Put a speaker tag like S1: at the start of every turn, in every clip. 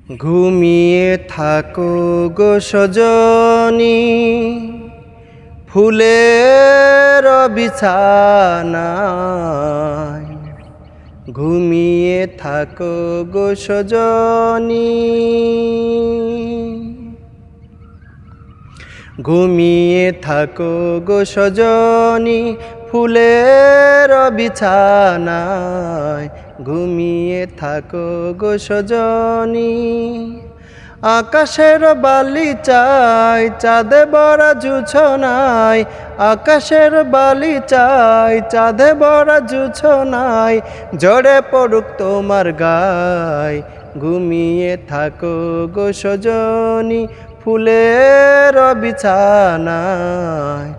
S1: ঘুমিয়ে থাকো গো সজনী, ফুলের বিছানায়। ঘুমিয়ে থাকো গো সজনী, ঘুমিয়ে থাকো গো সজনী, ফুলের বিছানায়। ঘুমিয়ে থাকো গো সজনী। আকাশের বালি চাই, চাঁদে ভরা জোছনায়। আকাশের বালি চাই, চাঁদে ভরা জোছনায়। ঝরে পড়ুক তোমার গায়। ঘুমিয়ে থাকো গো সজনী, ফুলের বিছানায়।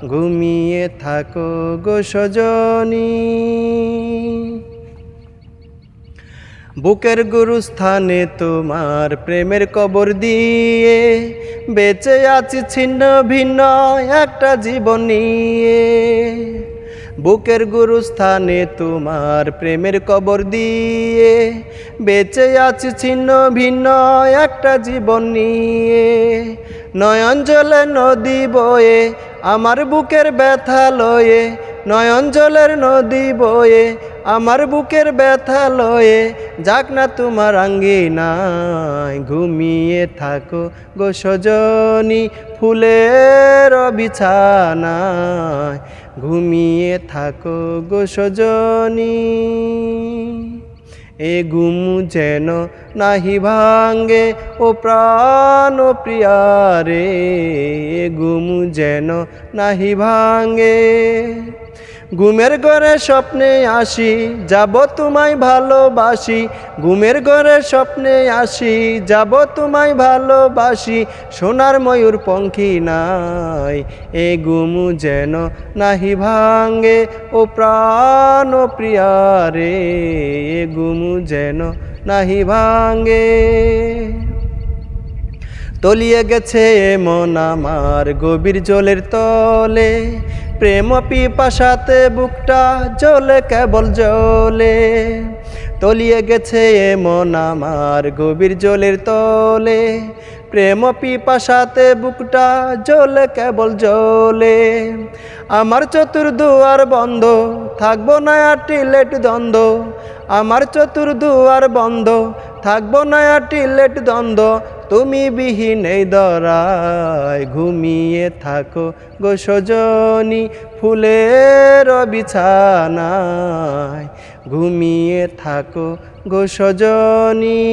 S1: ঘুমিয়ে থাকো গো সজনী। বুকের গুরুস্থানে তোমার প্রেমের কবর দিয়ে বেঁচে আছি ছিন্ন ভিন্ন একটা জীবন নিয়ে। বুকের গুরুস্থানে তোমার প্রেমের কবর দিয়ে বেঁচে আছি ছিন্ন ভিন্ন একটা জীবন নিয়ে। নয়ন জলে নদী বয়ে আমার বুকের ব্যথা লয়ে। নয়ন জলের নদী বয়ে আমার বুকের ব্যথা লয়ে। যাক না তোমার আঙ্গিনায়। ঘুমিয়ে থাকো গো সজনী, ফুলের বিছানায়। ঘুমিয়ে থাকো গো সজনী। এ ঘুম যেন নাহি ভাঙ্গে ও প্রাণ প্রিয়ারে। এ ঘুম যেন নাহি ভাঙ্গে। ঘুমের ঘরে স্বপ্নে আসি, যাব তোমায় ভালোবাসি। ঘুমের ঘরে স্বপ্নে আসি, যাব তোমায় ভালোবাসি। সোনার ময়ূর পঙ্খী নাই, এ ঘুম যেন নাহি ভাঙ্গে ও প্রাণ প্রিয়ারে। এ ঘুম যেন নাহি ভাঙ্গে। তলিয়ে গেছে মন আমার গভীর জলের তলে। প্রেম পিপাসাতে বুকটা জ্বলে কেবল জ্বলে। তলিয়ে গেছে মন আমার গভীর জলের তলে। প্রেম পিপাসাতে বুকটা জ্বলে কেবল জ্বলে। আমার চতুর্দুয়ার বন্ধ, থাকবো না আর টিলেট দ্বন্দ্ব। আমার চতুর্দুয়ার বন্ধ, থাকবো না আর টিলেট দ্বন্দ্ব। তুমি বিহীন এই দরায়। ঘুমিয়ে থাকো গো সজনী, ফুলের বিছানায়। ঘুমিয়ে থাকো গো সজনী।